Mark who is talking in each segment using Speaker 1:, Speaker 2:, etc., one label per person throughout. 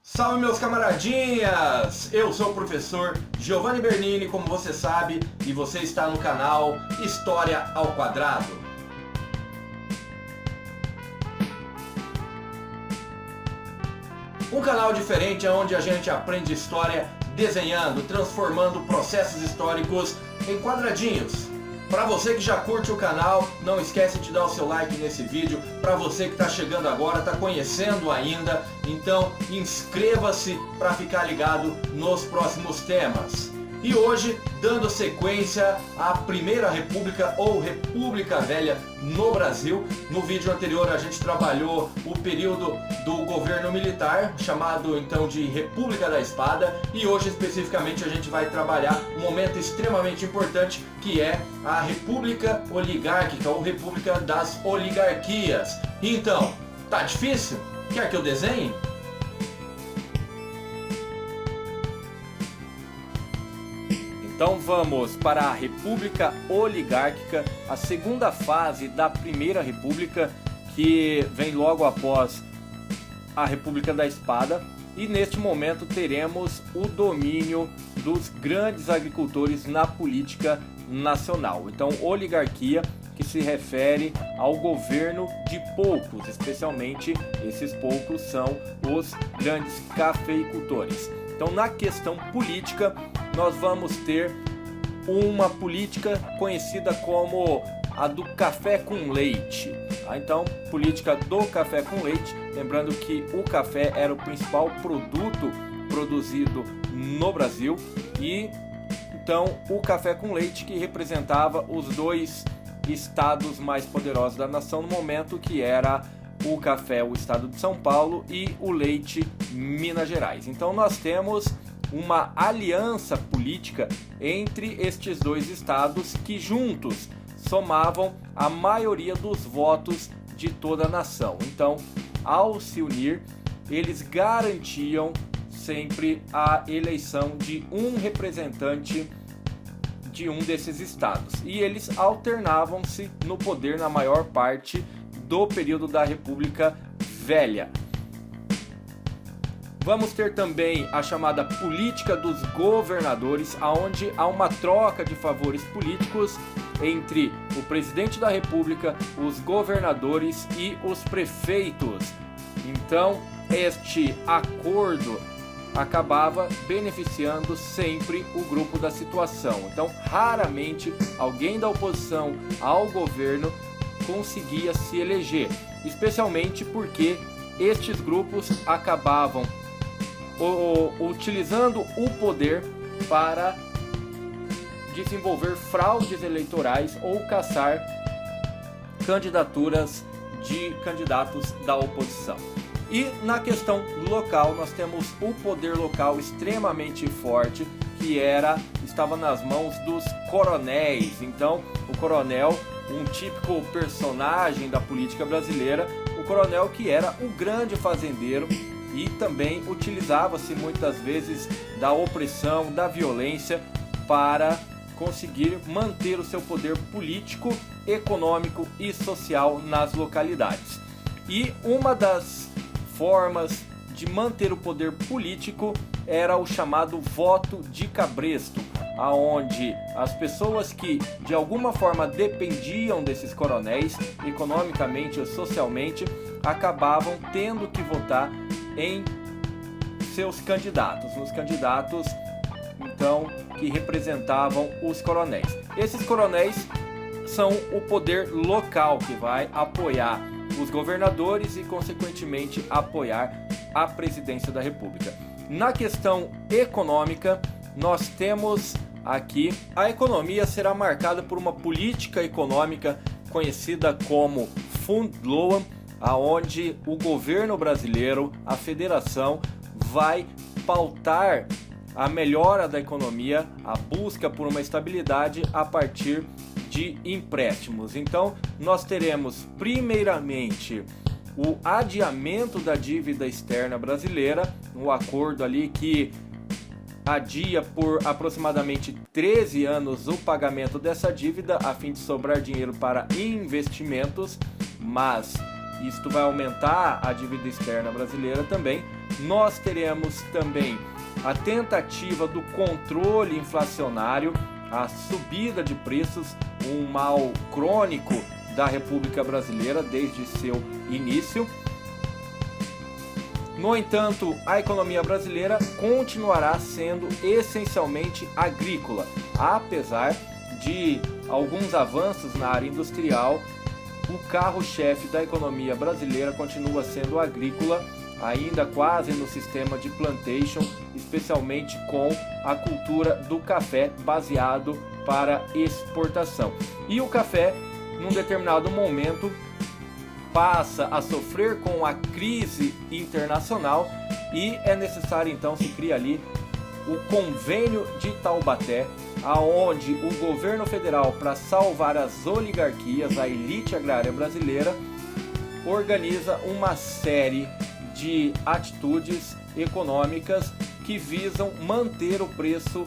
Speaker 1: Salve meus camaradinhas! Eu sou o professor Giovanni Bernini, como você sabe, e você está no canal História ao Quadrado. Um canal diferente onde a gente aprende história desenhando, transformando processos históricos em quadradinhos. Para você que já curte o canal, não esquece de dar o seu like nesse vídeo. Para você que está chegando agora, está conhecendo ainda, então inscreva-se para ficar ligado nos próximos temas. E hoje, dando sequência à Primeira República ou República Velha no Brasil. No vídeo anterior a gente trabalhou o período do governo militar, chamado então de República da Espada, e hoje especificamente a gente vai trabalhar um momento extremamente importante, que é a República Oligárquica ou República das Oligarquias. Então, tá difícil? Quer que eu desenhe? Então vamos para a República Oligárquica, a segunda fase da Primeira República, que vem logo após a República da Espada, e neste momento teremos o domínio dos grandes agricultores na política nacional. Então, oligarquia, que se refere ao governo de poucos, especialmente esses poucos são os grandes cafeicultores. Então, na questão política, nós vamos ter uma política conhecida como a do café com leite. Então, política do café com leite, lembrando que o café era o principal produto produzido no Brasil, e então o café com leite que representava os dois estados mais poderosos da nação no momento, que era o café, o estado de São Paulo, e o leite, Minas Gerais. Então nós temos uma aliança política entre estes dois estados que juntos somavam a maioria dos votos de toda a nação. Então, ao se unir, eles garantiam sempre a eleição de um representante de um desses estados, e eles alternavam-se no poder na maior parte do período da República Velha. Vamos ter também a chamada política dos governadores, onde há uma troca de favores políticos entre o presidente da República, os governadores e os prefeitos. Então, este acordo acabava beneficiando sempre o grupo da situação. Então, raramente alguém da oposição ao governo conseguia se eleger, especialmente porque estes grupos acabavam utilizando o poder para desenvolver fraudes eleitorais ou caçar candidaturas de candidatos da oposição. E na questão local, nós temos o poder local extremamente forte, que estava nas mãos dos coronéis. Então, o coronel, um típico personagem da política brasileira, o coronel que era o grande fazendeiro, e também utilizava-se muitas vezes da opressão, da violência para conseguir manter o seu poder político, econômico e social nas localidades. E uma das formas de manter o poder político era o chamado voto de cabresto, aonde as pessoas que de alguma forma dependiam desses coronéis, economicamente ou socialmente, acabavam tendo que votar em seus candidatos, nos candidatos então que representavam os coronéis. Esses coronéis são o poder local que vai apoiar os governadores e consequentemente apoiar a presidência da República. Na questão econômica, nós temos aqui a economia será marcada por uma política econômica conhecida como Fundloan, aonde o governo brasileiro, a federação, vai pautar a melhora da economia, a busca por uma estabilidade a partir de empréstimos. Então, nós teremos primeiramente o adiamento da dívida externa brasileira, um acordo ali que adia por aproximadamente 13 anos o pagamento dessa dívida a fim de sobrar dinheiro para investimentos, mas isto vai aumentar a dívida externa brasileira também, nós teremos também a tentativa do controle inflacionário, a subida de preços, um mal crônico da República Brasileira desde seu início. No entanto, a economia brasileira continuará sendo essencialmente agrícola, apesar de alguns avanços na área industrial. O carro-chefe da economia brasileira continua sendo agrícola, ainda quase no sistema de plantation, especialmente com a cultura do café baseado para exportação. E o café, num determinado momento, passa a sofrer com a crise internacional e é necessário então se criar ali o Convênio de Taubaté, aonde o governo federal, para salvar as oligarquias, a elite agrária brasileira, organiza uma série de atitudes econômicas que visam manter o preço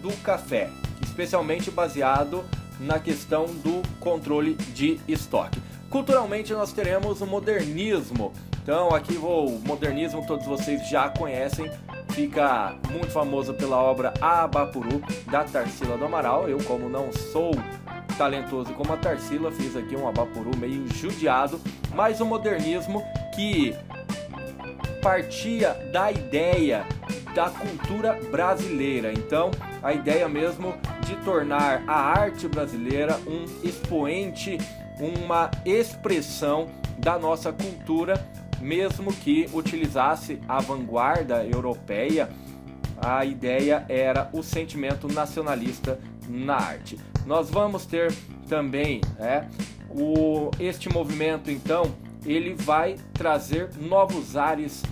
Speaker 1: do café, especialmente baseado na questão do controle de estoque. Culturalmente nós teremos o modernismo. Então aqui o modernismo todos vocês já conhecem, fica muito famoso pela obra Abapuru, da Tarsila do Amaral. Eu, como não sou talentoso como a Tarsila, fiz aqui um Abapuru meio judiado, mas o modernismo que partia da ideia da cultura brasileira. Então a ideia mesmo de tornar a arte brasileira um expoente, uma expressão da nossa cultura, mesmo que utilizasse a vanguarda europeia. A ideia era o sentimento nacionalista na arte. Nós vamos ter também este movimento, então, ele vai trazer novos ares,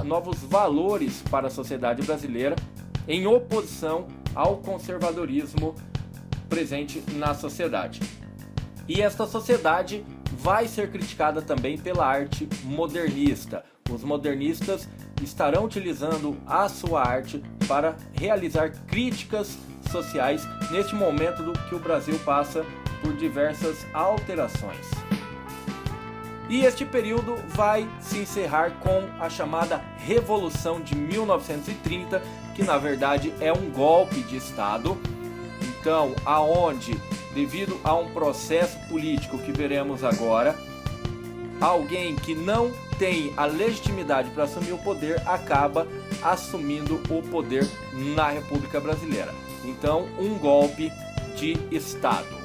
Speaker 1: novos valores para a sociedade brasileira, em oposição ao conservadorismo presente na sociedade. E esta sociedade vai ser criticada também pela arte modernista. Os modernistas estarão utilizando a sua arte para realizar críticas sociais neste momento que o Brasil passa por diversas alterações. E este período vai se encerrar com a chamada Revolução de 1930, que na verdade é um golpe de Estado. Então, aonde, devido a um processo político que veremos agora, alguém que não tem a legitimidade para assumir o poder acaba assumindo o poder na República Brasileira. Então, um golpe de Estado.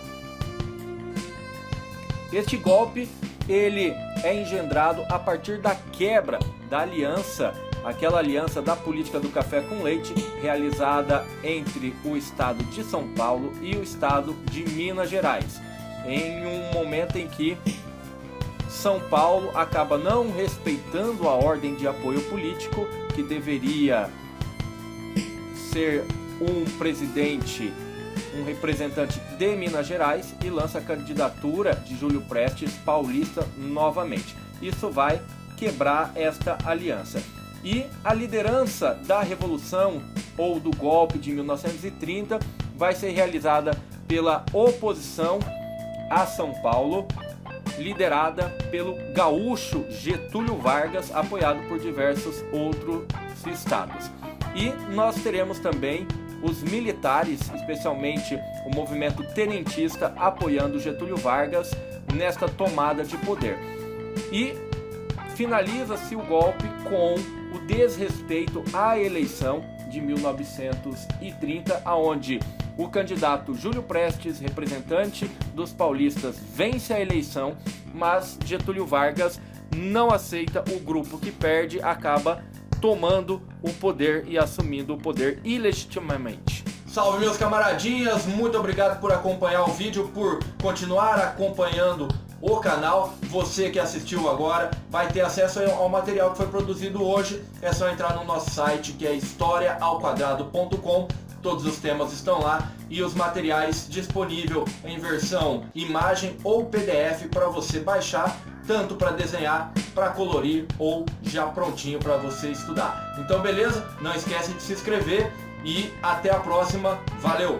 Speaker 1: Este golpe, ele é engendrado a partir da quebra da aliança, aquela aliança da política do café com leite, realizada entre o estado de São Paulo e o estado de Minas Gerais, em um momento em que São Paulo acaba não respeitando a ordem de apoio político, que deveria ser um presidente, um representante de Minas Gerais, e lança a candidatura de Júlio Prestes paulista novamente. Isso vai quebrar esta aliança. E a liderança da Revolução ou do golpe de 1930 vai ser realizada pela oposição a São Paulo, liderada pelo gaúcho Getúlio Vargas, apoiado por diversos outros estados. E nós teremos também os militares, especialmente o movimento tenentista, apoiando Getúlio Vargas nesta tomada de poder. E finaliza-se o golpe com o desrespeito à eleição de 1930, aonde o candidato Júlio Prestes, representante dos paulistas, vence a eleição, mas Getúlio Vargas não aceita o grupo que perde, acaba tomando o poder e assumindo o poder ilegitimamente. Salve, meus camaradinhas, muito obrigado por acompanhar o vídeo, por continuar acompanhando o canal. Você que assistiu agora vai ter acesso ao material que foi produzido hoje. É só entrar no nosso site, que é historiaalquadrado.com. Todos os temas estão lá e os materiais disponíveis em versão imagem ou PDF para você baixar, tanto para desenhar, para colorir ou já prontinho para você estudar. Então beleza? Não esquece de se inscrever e até a próxima. Valeu!